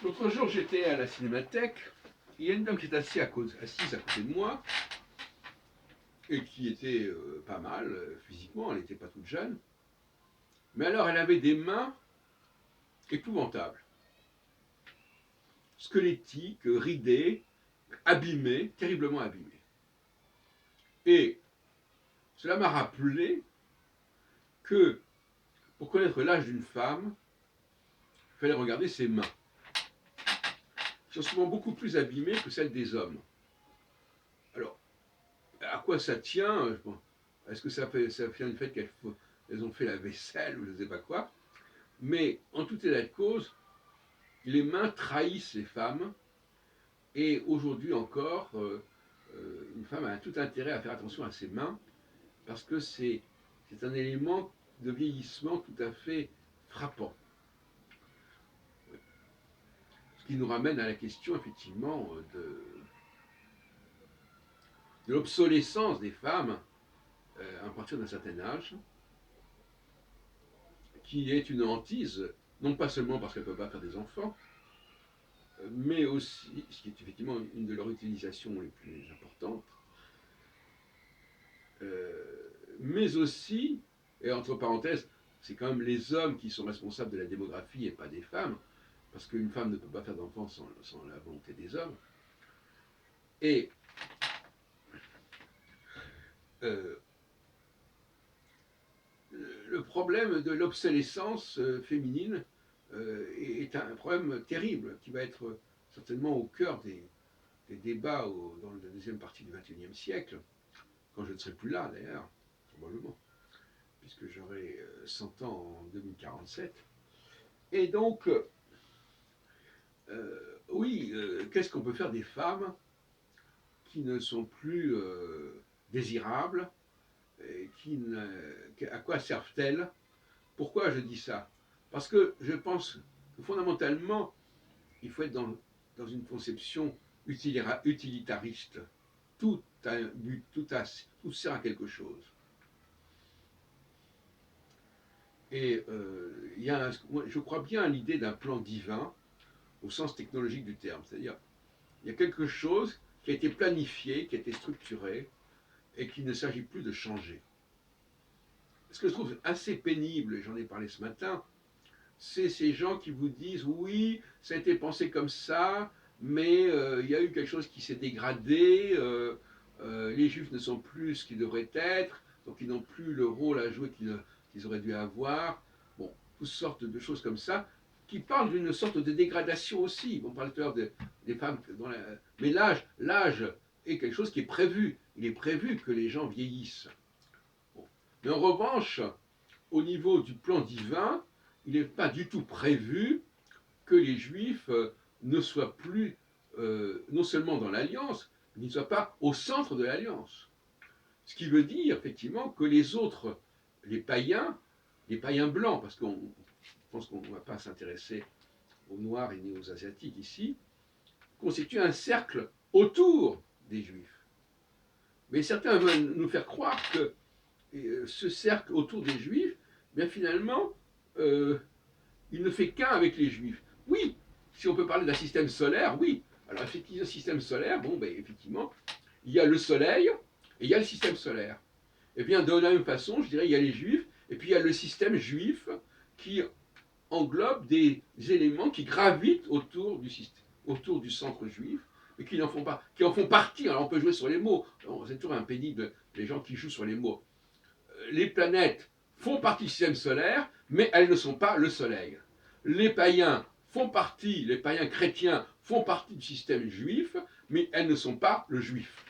L'autre jour, j'étais à la cinémathèque. Il y a une dame qui est assise à côté de moi et qui était pas mal physiquement, elle n'était pas toute jeune. Mais alors, elle avait des mains épouvantables, squelettiques, ridées, abîmées, terriblement abîmées. Et cela m'a rappelé que pour connaître l'âge d'une femme, il fallait regarder ses mains. Elles sont souvent beaucoup plus abîmées que celles des hommes. Alors, à quoi ça tient? Est-ce que ça vient du fait qu'elles ont fait la vaisselle ou je ne sais pas quoi? Mais en tout état de cause, les mains trahissent les femmes. Et aujourd'hui encore, une femme a tout intérêt à faire attention à ses mains parce que c'est un élément de vieillissement tout à fait frappant. Ce qui nous ramène à la question, effectivement, de l'obsolescence des femmes à partir d'un certain âge, qui est une hantise, non pas seulement parce qu'elles ne peuvent pas faire des enfants, mais aussi, ce qui est effectivement une de leurs utilisations les plus importantes, mais aussi, et entre parenthèses, c'est quand même les hommes qui sont responsables de la démographie et pas des femmes, parce qu'une femme ne peut pas faire d'enfants sans la volonté des hommes. Et le problème de l'obsolescence féminine est un problème terrible qui va être certainement au cœur des débats dans la deuxième partie du XXIe siècle, quand je ne serai plus là d'ailleurs, probablement, puisque j'aurai 100 ans en 2047. Et donc, oui, qu'est-ce qu'on peut faire des femmes qui ne sont plus désirables et à quoi servent-elles? Pourquoi je dis ça? Parce que je pense que fondamentalement, il faut être dans une conception utilitariste. Tout a un but, tout sert à quelque chose. Et je crois bien à l'idée d'un plan divin au sens technologique du terme. C'est-à-dire, il y a quelque chose qui a été planifié, qui a été structuré, et qu'il ne s'agit plus de changer. Ce que je trouve assez pénible, et j'en ai parlé ce matin, c'est ces gens qui vous disent oui, ça a été pensé comme ça, mais il y a eu quelque chose qui s'est dégradé, les juifs ne sont plus ce qu'ils devraient être, donc ils n'ont plus le rôle à jouer qu'ils auraient dû avoir. Bon, toutes sortes de choses comme ça, qui parlent d'une sorte de dégradation aussi. On parlait tout à l'heure des femmes, mais l'âge est quelque chose qui est prévu. Il est prévu que les gens vieillissent. Bon. Mais en revanche, au niveau du plan divin, il n'est pas du tout prévu que les Juifs ne soient plus, non seulement dans l'Alliance, mais qu'ils ne soient pas au centre de l'Alliance. Ce qui veut dire, effectivement, que les autres, les païens blancs, parce qu'on pense qu'on ne va pas s'intéresser aux Noirs et ni aux Asiatiques ici, constituent un cercle autour des Juifs. Mais certains veulent nous faire croire que ce cercle autour des Juifs, bien finalement, il ne fait qu'un avec les Juifs. Oui, si on peut parler d'un système solaire, oui. Alors effectivement, le système solaire, bon, ben, effectivement, il y a le Soleil et il y a le système solaire. Et bien, de la même façon, je dirais, il y a les Juifs et puis il y a le système juif qui englobe des éléments qui gravitent autour du centre juif, mais qui n'en font pas, qui en font partie. Alors on peut jouer sur les mots. C'est toujours impénible les gens qui jouent sur les mots. Les planètes font partie du système solaire, mais elles ne sont pas le Soleil. Les païens chrétiens font partie du système juif, mais elles ne sont pas le juif.